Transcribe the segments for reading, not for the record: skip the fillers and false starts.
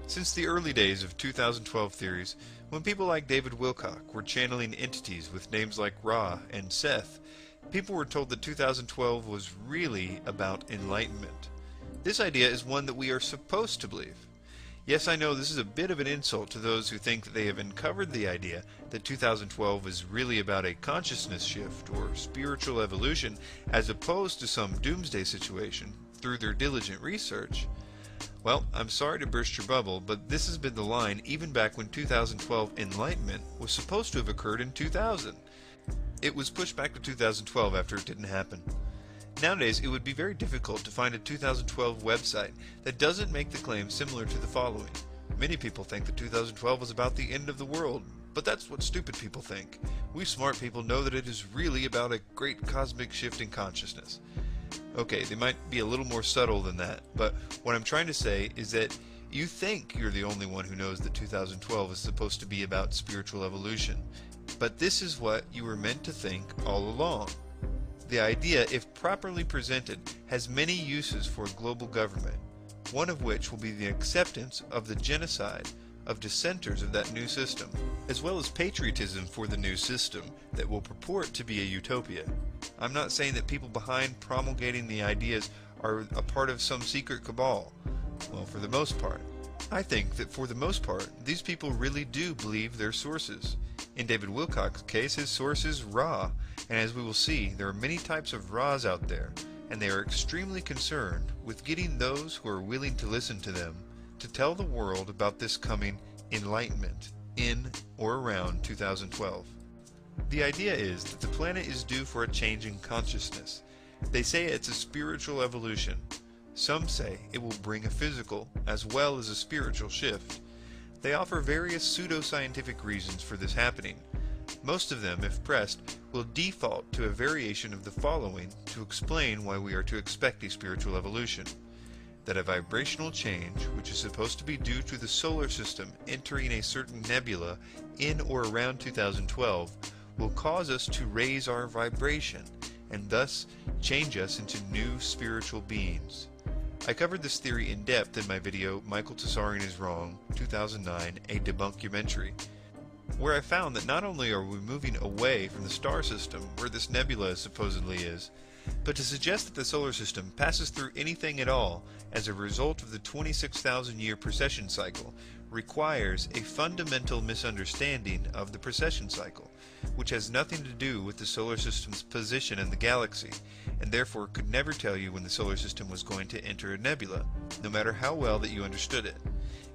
Since the early days of 2012 theories, when people like David Wilcock were channeling entities with names like Ra and Seth, people were told that 2012 was really about enlightenment. This idea is one that we are supposed to believe. Yes, I know this is a bit of an insult to those who think that they have uncovered the idea that 2012 is really about a consciousness shift or spiritual evolution as opposed to some doomsday situation through their diligent research. Well, I'm sorry to burst your bubble, but this has been the line even back when 2012 enlightenment was supposed to have occurred in 2000. It was pushed back to 2012 after it didn't happen. Nowadays, it would be very difficult to find a 2012 website that doesn't make the claim similar to the following. Many people think that 2012 was about the end of the world, but that's what stupid people think. We smart people know that it is really about a great cosmic shift in consciousness. Okay, they might be a little more subtle than that, but what I'm trying to say is that you think you're the only one who knows that 2012 is supposed to be about spiritual evolution, but this is what you were meant to think all along. The idea, if properly presented, has many uses for global government, one of which will be the acceptance of the genocide of dissenters of that new system, as well as patriotism for the new system that will purport to be a utopia. I'm not saying that people behind promulgating the ideas are a part of some secret cabal. Well, for the most part. I think that for the most part, these people really do believe their sources. In David Wilcock's case, his source is Ra, and as we will see, there are many types of Ra's out there, and they are extremely concerned with getting those who are willing to listen to them to tell the world about this coming enlightenment in or around 2012. The idea is that the planet is due for a change in consciousness. They say it's a spiritual evolution. Some say it will bring a physical as well as a spiritual shift. They offer various pseudo-scientific reasons for this happening. Most of them, if pressed, will default to a variation of the following to explain why we are to expect a spiritual evolution. That a vibrational change, which is supposed to be due to the solar system entering a certain nebula in or around 2012, will cause us to raise our vibration and thus change us into new spiritual beings. I covered this theory in depth in my video Michael Tsarian is Wrong, 2009, a debunkumentary, where I found that not only are we moving away from the star system where this nebula supposedly is, but to suggest that the solar system passes through anything at all as a result of the 26,000-year precession cycle requires a fundamental misunderstanding of the precession cycle, which has nothing to do with the solar system's position in the galaxy, and therefore could never tell you when the solar system was going to enter a nebula, no matter how well that you understood it.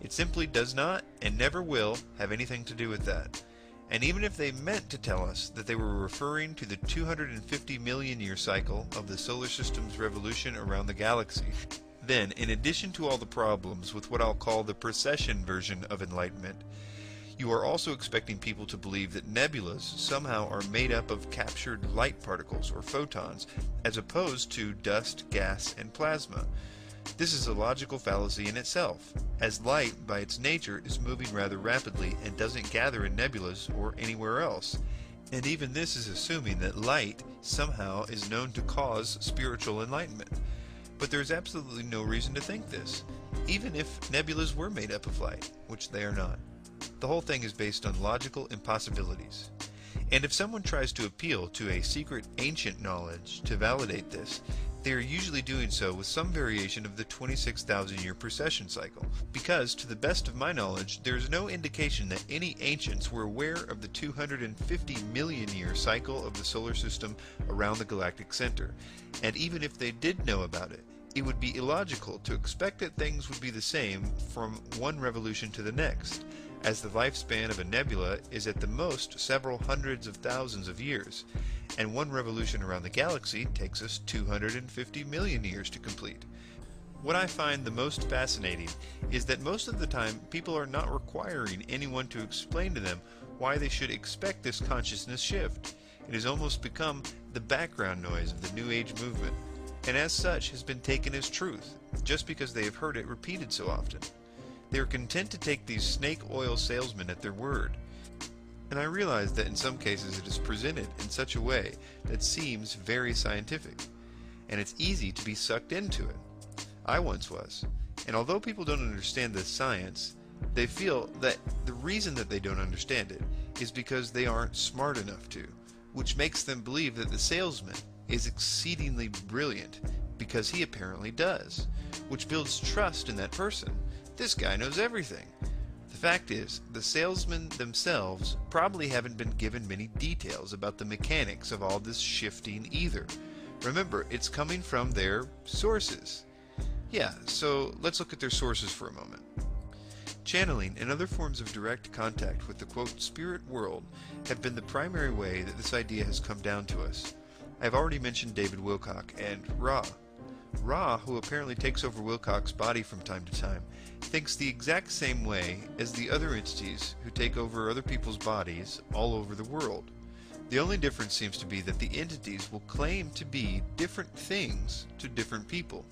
It simply does not, and never will, have anything to do with that. And even if they meant to tell us that they were referring to the 250 million year cycle of the solar system's revolution around the galaxy, then, in addition to all the problems with what I'll call the precession version of enlightenment, you are also expecting people to believe that nebulas somehow are made up of captured light particles or photons, as opposed to dust, gas, and plasma. This is a logical fallacy in itself, as light by its nature is moving rather rapidly and doesn't gather in nebulas or anywhere else. And even this is assuming that light somehow is known to cause spiritual enlightenment. But there is absolutely no reason to think this, even if nebulas were made up of light, which they are not. The whole thing is based on logical impossibilities. And if someone tries to appeal to a secret ancient knowledge to validate this, they are usually doing so with some variation of the 26,000-year precession cycle, because, to the best of my knowledge, there is no indication that any ancients were aware of the 250 million year cycle of the solar system around the galactic center, and even if they did know about it, it would be illogical to expect that things would be the same from one revolution to the next, as the lifespan of a nebula is at the most several hundreds of thousands of years, and one revolution around the galaxy takes us 250 million years to complete. What I find the most fascinating is that most of the time people are not requiring anyone to explain to them why they should expect this consciousness shift. It has almost become the background noise of the New Age movement, and as such has been taken as truth, just because they have heard it repeated so often. They are content to take these snake oil salesmen at their word. And I realize that in some cases it is presented in such a way that seems very scientific, and it's easy to be sucked into it. I once was, and although people don't understand the science, They feel that the reason that they don't understand it is because they aren't smart enough to, which makes them believe that the salesman is exceedingly brilliant because he apparently does, which builds trust in that person. This guy knows everything. The fact is, the salesmen themselves probably haven't been given many details about the mechanics of all this shifting either. Remember, it's coming from their sources. Yeah, so let's look at their sources for a moment. Channeling and other forms of direct contact with the quote spirit world have been the primary way that this idea has come down to us. I've already mentioned David Wilcock and Ra. Ra, who apparently takes over Wilcock's body from time to time, thinks the exact same way as the other entities who take over other people's bodies all over the world. The only difference seems to be that the entities will claim to be different things to different people.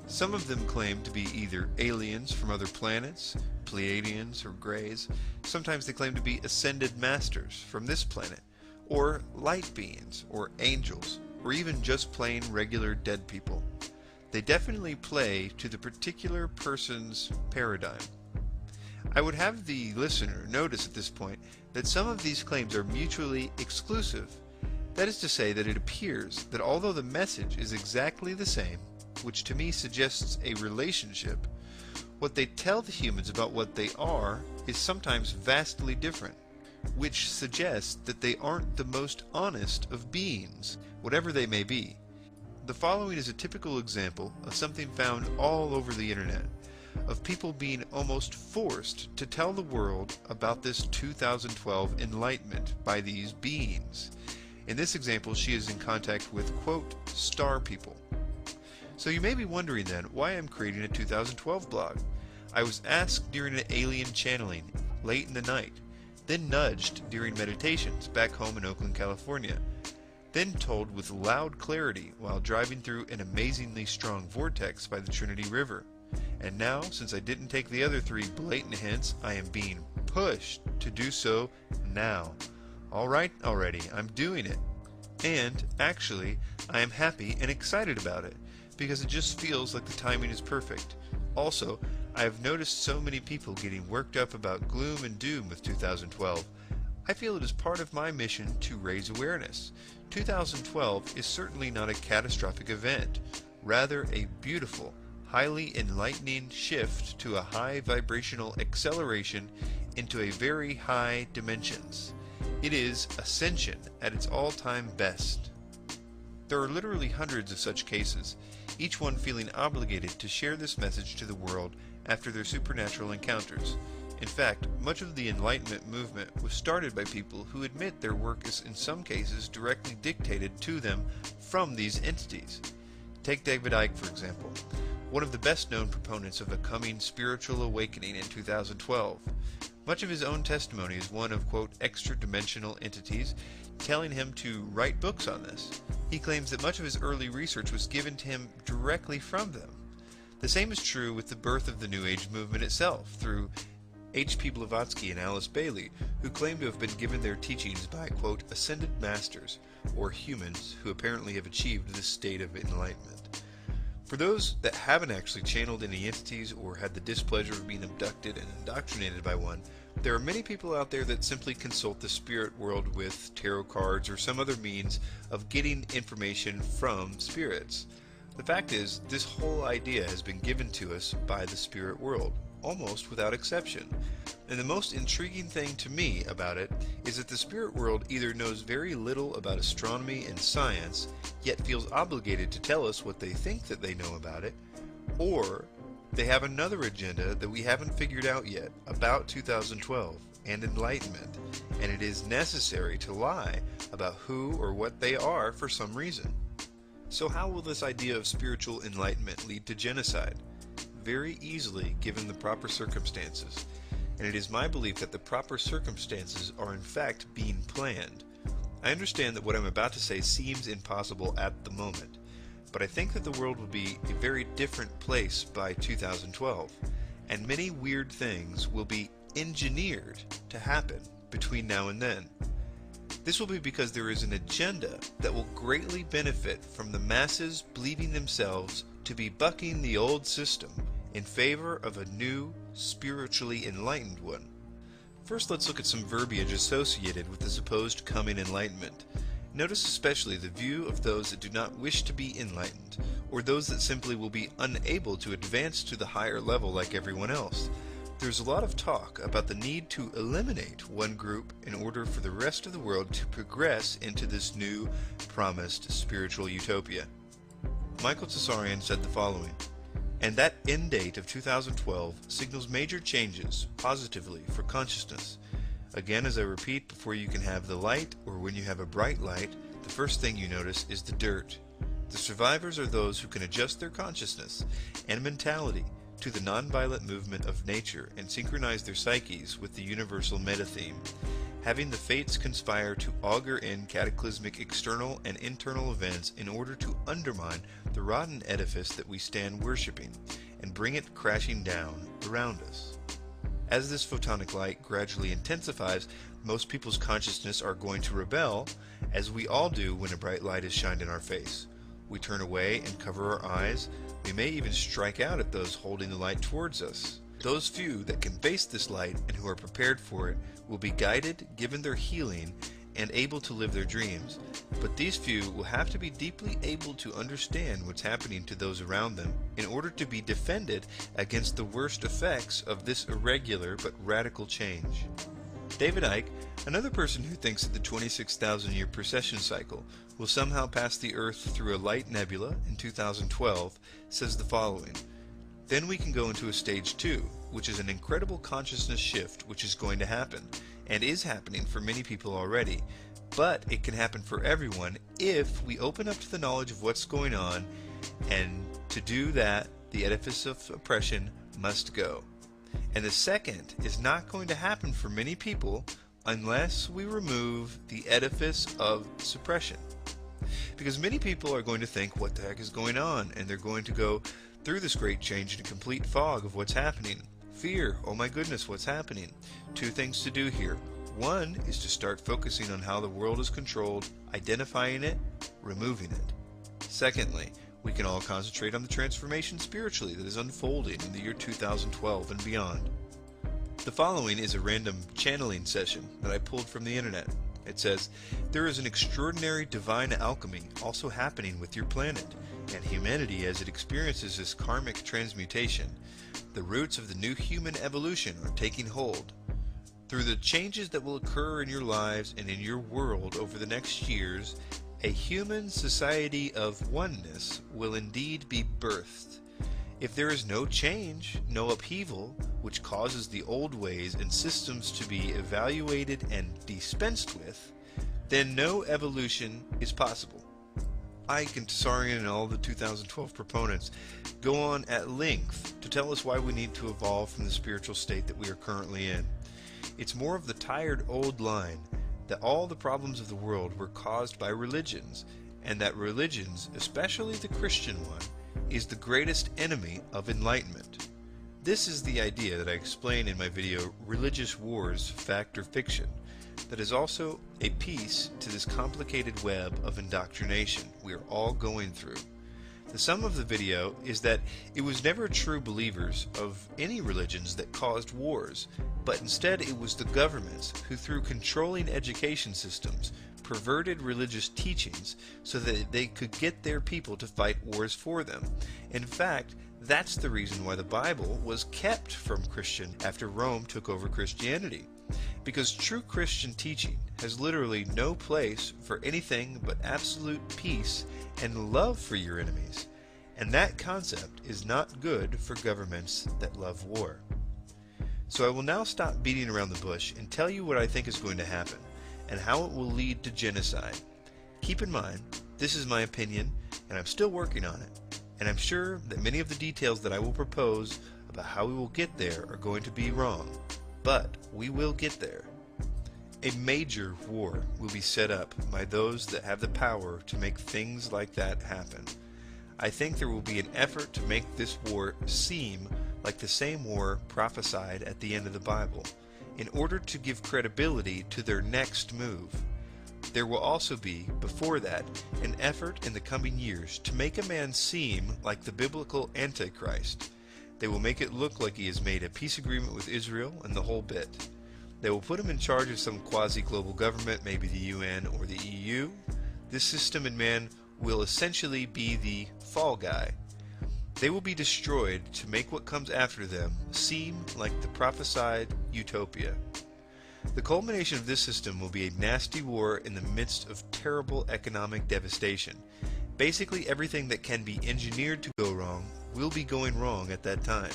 Some of them claim to be either aliens from other planets, Pleiadians or Greys. Sometimes they claim to be ascended masters from this planet, or light beings, or angels, or even just plain regular dead people. They definitely play to the particular person's paradigm. I would have the listener notice at this point that some of these claims are mutually exclusive. That is to say that it appears that although the message is exactly the same, which to me suggests a relationship, what they tell the humans about what they are is sometimes vastly different, which suggests that they aren't the most honest of beings, whatever they may be. The following is a typical example of something found all over the internet, of people being almost forced to tell the world about this 2012 enlightenment by these beings. In this example, she is in contact with, quote, star people. So you may be wondering then why I'm creating a 2012 blog. I was asked during an alien channeling late in the night, then nudged during meditations back home in Oakland, California, then told with loud clarity while driving through an amazingly strong vortex by the Trinity River. And now, since I didn't take the other 3 blatant hints, I am being pushed to do so now. Alright already, I'm doing it. And, actually, I am happy and excited about it, because it just feels like the timing is perfect. Also, I have noticed so many people getting worked up about gloom and doom with 2012. I feel it is part of my mission to raise awareness. 2012 is certainly not a catastrophic event, rather a beautiful, highly enlightening shift to a high vibrational acceleration into a very high dimensions. It is ascension at its all-time best. There are literally hundreds of such cases, each one feeling obligated to share this message to the world after their supernatural encounters. In fact, much of the Enlightenment movement was started by people who admit their work is in some cases directly dictated to them from these entities. Take David Icke, for example, one of the best-known proponents of a coming spiritual awakening in 2012. Much of his own testimony is one of, quote, extra-dimensional entities telling him to write books on this. He claims that much of his early research was given to him directly from them. The same is true with the birth of the New Age movement itself, through H.P. Blavatsky and Alice Bailey, who claim to have been given their teachings by, quote, ascended masters, or humans who apparently have achieved this state of enlightenment. For those that haven't actually channeled any entities or had the displeasure of being abducted and indoctrinated by one, there are many people out there that simply consult the spirit world with tarot cards or some other means of getting information from spirits. The fact is, this whole idea has been given to us by the spirit world, almost without exception. And the most intriguing thing to me about it is that the spirit world either knows very little about astronomy and science, yet feels obligated to tell us what they think that they know about it, or they have another agenda that we haven't figured out yet about 2012 and enlightenment, and it is necessary to lie about who or what they are for some reason. So how will this idea of spiritual enlightenment lead to genocide? Very easily, given the proper circumstances. And it is my belief that the proper circumstances are in fact being planned. I understand that what I'm about to say seems impossible at the moment, but I think that the world will be a very different place by 2012, and many weird things will be engineered to happen between now and then. This will be because there is an agenda that will greatly benefit from the masses believing themselves to be bucking the old system in favor of a new, spiritually enlightened one. First, let's look at some verbiage associated with the supposed coming enlightenment. Notice especially the view of those that do not wish to be enlightened, or those that simply will be unable to advance to the higher level like everyone else. There's a lot of talk about the need to eliminate one group in order for the rest of the world to progress into this new, promised spiritual utopia. Michael Tsarian said the following, "And that end date of 2012 signals major changes, positively, for consciousness. Again, as I repeat, before you can have the light, or when you have a bright light, the first thing you notice is the dirt. The survivors are those who can adjust their consciousness and mentality to the nonviolent movement of nature and synchronize their psyches with the universal meta-theme, having the fates conspire to augur in cataclysmic external and internal events in order to undermine the rotten edifice that we stand worshipping and bring it crashing down around us. As this photonic light gradually intensifies, most people's consciousness are going to rebel, as we all do when a bright light is shined in our face. We turn away and cover our eyes. We may even strike out at those holding the light towards us. Those few that can face this light and who are prepared for it will be guided, given their healing, and able to live their dreams. But these few will have to be deeply able to understand what's happening to those around them in order to be defended against the worst effects of this irregular but radical change." David Icke, another person who thinks that the 26,000-year precession cycle will somehow pass the Earth through a light nebula in 2012, says the following, "Then we can go into a stage 2, which is an incredible consciousness shift which is going to happen, and is happening for many people already, but it can happen for everyone if we open up to the knowledge of what's going on, and to do that, the edifice of oppression must go. And the second is not going to happen for many people unless we remove the edifice of suppression. Because many people are going to think, what the heck is going on? And they're going to go through this great change in a complete fog of what's happening. Fear, oh my goodness, what's happening? Two things to do here. One is to start focusing on how the world is controlled, identifying it, removing it. Secondly, we can all concentrate on the transformation spiritually that is unfolding in the year 2012 and beyond." The following is a random channeling session that I pulled from the internet. It says, "There is an extraordinary divine alchemy also happening with your planet and humanity as it experiences this karmic transmutation. The roots of the new human evolution are taking hold. Through the changes that will occur in your lives and in your world over the next years, a human society of oneness will indeed be birthed. If there is no change, no upheaval, which causes the old ways and systems to be evaluated and dispensed with, then no evolution is possible." Icke and Tsarian and all the 2012 proponents go on at length to tell us why we need to evolve from the spiritual state that we are currently in. It's more of the tired old line that all the problems of the world were caused by religions, and that religions, especially the Christian one, is the greatest enemy of enlightenment. This is the idea that I explain in my video, Religious Wars, Fact or Fiction, that is also a piece to this complicated web of indoctrination we are all going through. The sum of the video is that it was never true believers of any religions that caused wars, but instead it was the governments who, through controlling education systems, perverted religious teachings so that they could get their people to fight wars for them. In fact, that's the reason why the Bible was kept from Christian after Rome took over Christianity. Because true Christian teaching has literally no place for anything but absolute peace and love for your enemies. And that concept is not good for governments that love war. So I will now stop beating around the bush and tell you what I think is going to happen, and how it will lead to genocide. Keep in mind, this is my opinion, and I'm still working on it. And I'm sure that many of the details that I will propose about how we will get there are going to be wrong. But we will get there. A major war will be set up by those that have the power to make things like that happen. I think there will be an effort to make this war seem like the same war prophesied at the end of the Bible, in order to give credibility to their next move. There will also be, before that, an effort in the coming years to make a man seem like the biblical Antichrist. They will make it look like he has made a peace agreement with Israel and the whole bit. They will put him in charge of some quasi-global government, maybe the UN or the EU. This system and man will essentially be the fall guy. They will be destroyed to make what comes after them seem like the prophesied utopia. The culmination of this system will be a nasty war in the midst of terrible economic devastation. Basically everything that can be engineered to go wrong will be going wrong at that time.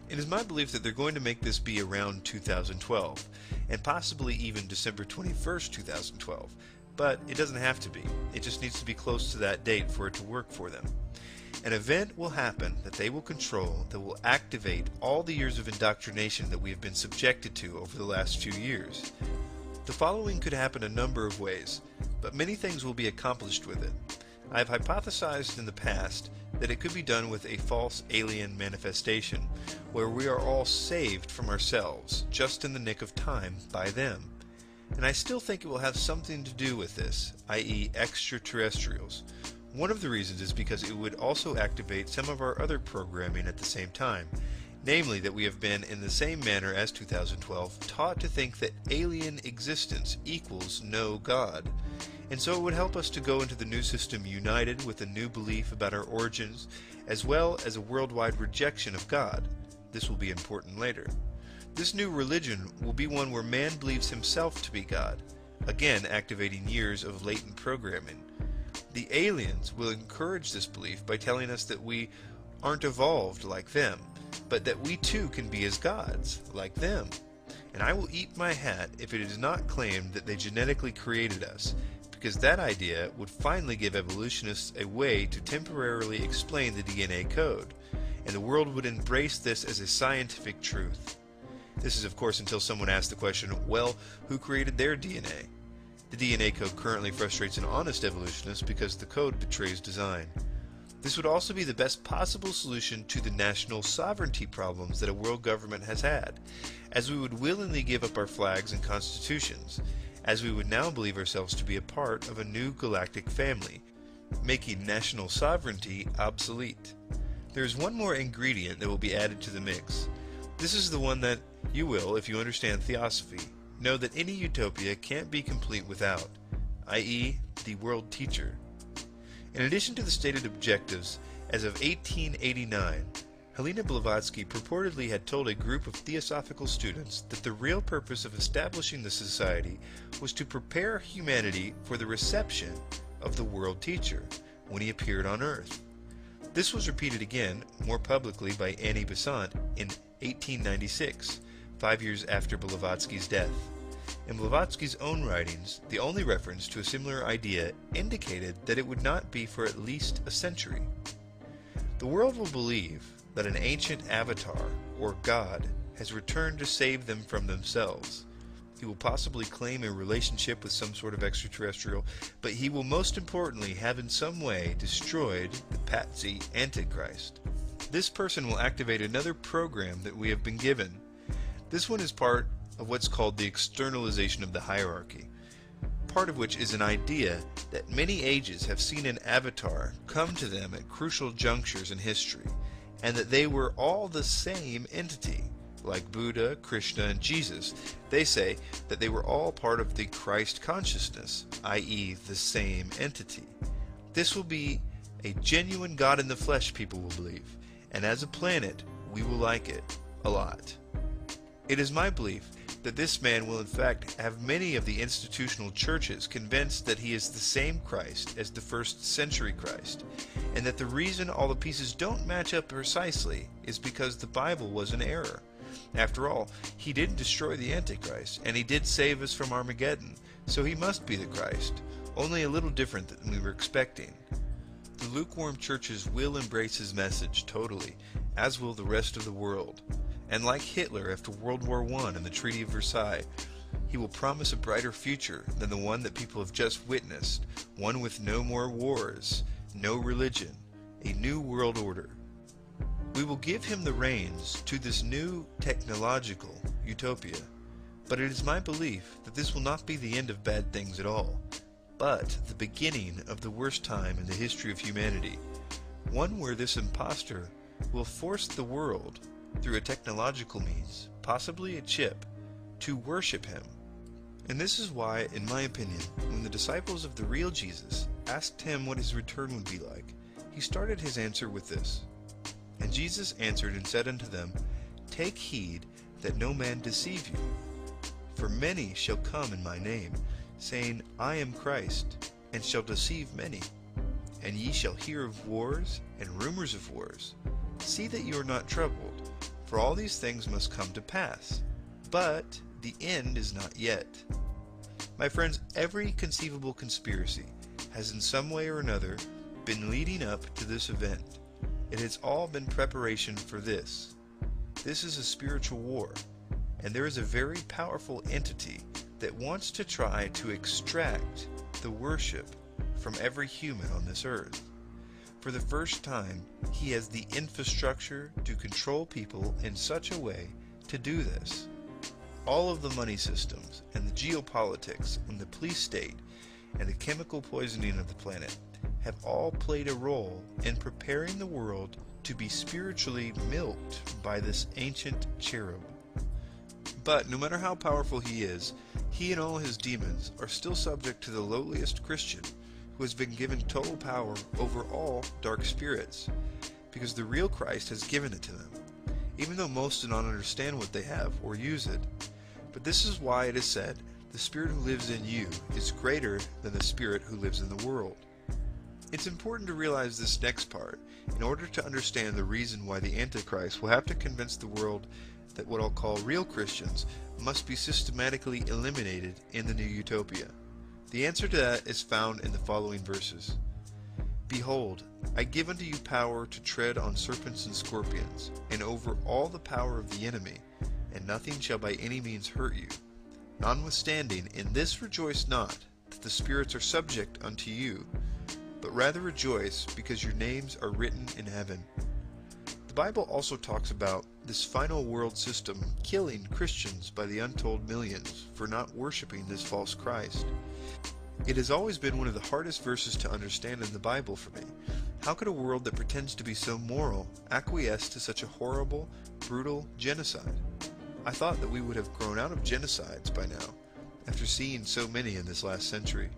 It is my belief that they're going to make this be around 2012, and possibly even December 21st, 2012. But it doesn't have to be. It just needs to be close to that date for it to work for them. An event will happen that they will control that will activate all the years of indoctrination that we have been subjected to over the last few years. The following could happen a number of ways, but many things will be accomplished with it. I have hypothesized in the past that it could be done with a false alien manifestation, where we are all saved from ourselves, just in the nick of time, by them. And I still think it will have something to do with this, i.e. extraterrestrials. One of the reasons is because it would also activate some of our other programming at the same time, namely that we have been, in the same manner as 2012, taught to think that alien existence equals no God. And so it would help us to go into the new system united with a new belief about our origins, as well as a worldwide rejection of God. This will be important later. This new religion will be one where man believes himself to be God, again activating years of latent programming. The aliens will encourage this belief by telling us that we aren't evolved like them, but that we too can be as gods, like them. And I will eat my hat if it is not claimed that they genetically created us, because that idea would finally give evolutionists a way to temporarily explain the DNA code, and the world would embrace this as a scientific truth. This is of course until someone asks the question, well, who created their DNA? The DNA code currently frustrates an honest evolutionist because the code betrays design. This would also be the best possible solution to the national sovereignty problems that a world government has had, as we would willingly give up our flags and constitutions, as we would now believe ourselves to be a part of a new galactic family, making national sovereignty obsolete. There is one more ingredient that will be added to the mix. This is the one that you will, if you understand theosophy, know that any utopia can't be complete without, i.e., the world teacher. In addition to the stated objectives, as of 1889, Helena Blavatsky purportedly had told a group of theosophical students that the real purpose of establishing the society was to prepare humanity for the reception of the world teacher when he appeared on Earth. This was repeated again, more publicly, by Annie Besant in 1896, 5 years after Blavatsky's death. In Blavatsky's own writings, the only reference to a similar idea indicated that it would not be for at least a century. The world will believe that an ancient avatar, or God, has returned to save them from themselves. He will possibly claim a relationship with some sort of extraterrestrial, but he will most importantly have in some way destroyed the patsy Antichrist. This person will activate another program that we have been given. This one is part of what's called the externalization of the hierarchy, part of which is an idea that many ages have seen an avatar come to them at crucial junctures in history, and that they were all the same entity, like Buddha, Krishna, and Jesus. They say that they were all part of the Christ consciousness, i.e. the same entity. This will be a genuine God in the flesh, people will believe, and as a planet, we will like it a lot. It is my belief that this man will in fact have many of the institutional churches convinced that he is the same Christ as the first century Christ, and that the reason all the pieces don't match up precisely is because the Bible was an error. After all, he did destroy the Antichrist, and he did save us from Armageddon, so he must be the Christ, only a little different than we were expecting. The lukewarm churches will embrace his message totally, as will the rest of the world. And like Hitler after World War I and the Treaty of Versailles, he will promise a brighter future than the one that people have just witnessed, one with no more wars, no religion, a new world order. We will give him the reins to this new technological utopia, but it is my belief that this will not be the end of bad things at all, but the beginning of the worst time in the history of humanity, one where this impostor will force the world, through a technological means, possibly a chip, to worship him. And this is why, in my opinion, when the disciples of the real Jesus asked him what his return would be like, he started his answer with this. And Jesus answered and said unto them, Take heed that no man deceive you. For many shall come in my name, saying, I am Christ, and shall deceive many. And ye shall hear of wars and rumors of wars. See that you are not troubled, for all these things must come to pass. But the end is not yet. My friends, every conceivable conspiracy has in some way or another been leading up to this event. It has all been preparation for this. This is a spiritual war, and there is a very powerful entity that wants to try to extract the worship from every human on this earth. For the first time, he has the infrastructure to control people in such a way to do this. All of the money systems, and the geopolitics, and the police state, and the chemical poisoning of the planet have all played a role in preparing the world to be spiritually milked by this ancient cherub. But no matter how powerful he is, he and all his demons are still subject to the lowliest Christian, who has been given total power over all dark spirits, because the real Christ has given it to them, even though most do not understand what they have or use it. But this is why it is said, the spirit who lives in you is greater than the spirit who lives in the world. It's important to realize this next part in order to understand the reason why the Antichrist will have to convince the world that what I'll call real Christians must be systematically eliminated in the new utopia. The answer to that is found in the following verses. Behold, I give unto you power to tread on serpents and scorpions, and over all the power of the enemy, and nothing shall by any means hurt you. Notwithstanding, in this rejoice not, that the spirits are subject unto you, but rather rejoice because your names are written in heaven. The Bible also talks about this final world system killing Christians by the untold millions for not worshiping this false Christ. It has always been one of the hardest verses to understand in the Bible for me. How could a world that pretends to be so moral acquiesce to such a horrible, brutal genocide? I thought that we would have grown out of genocides by now, after seeing so many in this last century.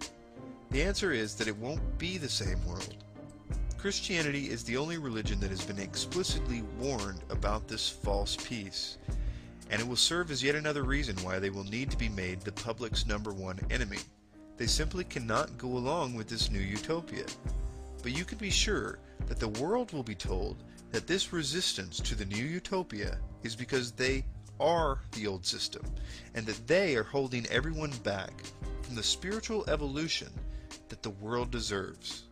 The answer is that it won't be the same world. Christianity is the only religion that has been explicitly warned about this false peace, and it will serve as yet another reason why they will need to be made the public's #1 enemy. They simply cannot go along with this new utopia. But you can be sure that the world will be told that this resistance to the new utopia is because they are the old system, and that they are holding everyone back from the spiritual evolution that the world deserves.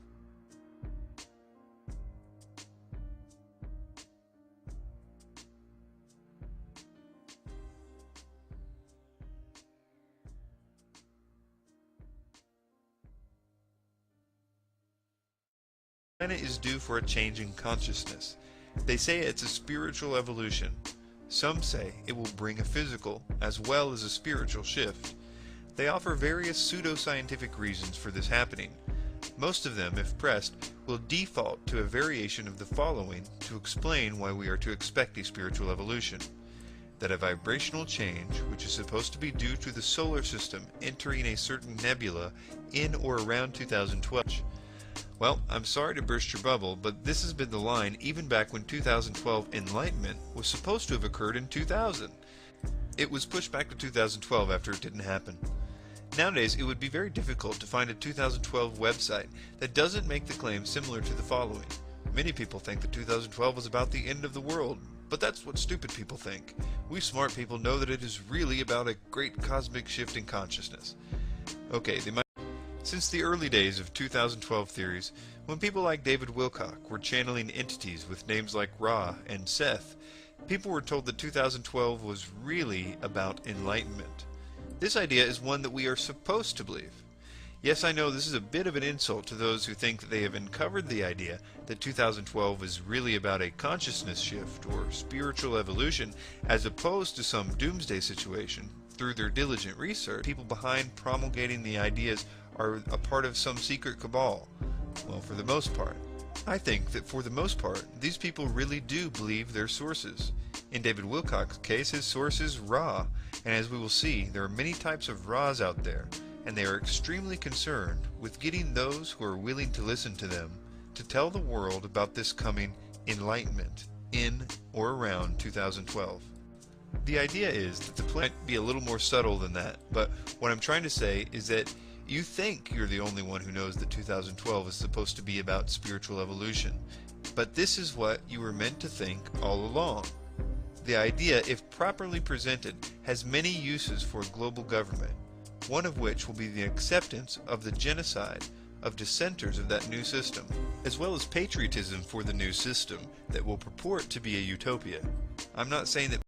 The planet is due for a change in consciousness. They say it's a spiritual evolution. Some say it will bring a physical as well as a spiritual shift. They offer various pseudo-scientific reasons for this happening. Most of them, if pressed, will default to a variation of the following to explain why we are to expect a spiritual evolution. That a vibrational change, which is supposed to be due to the solar system entering a certain nebula in or around 2012. Well, I'm sorry to burst your bubble, but this has been the line even back when 2012 Enlightenment was supposed to have occurred in 2000. It was pushed back to 2012 after it didn't happen. Nowadays, it would be very difficult to find a 2012 website that doesn't make the claim similar to the following. Many people think that 2012 was about the end of the world, but that's what stupid people think. We smart people know that it is really about a great cosmic shift in consciousness. Okay, they might. Since the early days of 2012 theories, when people like David Wilcock were channeling entities with names like Ra and Seth, people were told that 2012 was really about enlightenment. This idea is one that we are supposed to believe. Yes, I know this is a bit of an insult to those who think that they have uncovered the idea that 2012 is really about a consciousness shift or spiritual evolution as opposed to some doomsday situation. Through their diligent research, people behind promulgating the ideas are a part of some secret cabal. Well, for the most part. I think that for the most part, these people really do believe their sources. In David Wilcock's case, his source is Ra, and as we will see, there are many types of Ra's out there, and they are extremely concerned with getting those who are willing to listen to them to tell the world about this coming enlightenment in or around 2012. The idea is that the plan might be a little more subtle than that, but what I'm trying to say is that you think you're the only one who knows that 2012 is supposed to be about spiritual evolution, but this is what you were meant to think all along. The idea, if properly presented, has many uses for global government, one of which will be the acceptance of the genocide of dissenters of that new system, as well as patriotism for the new system that will purport to be a utopia. I'm not saying that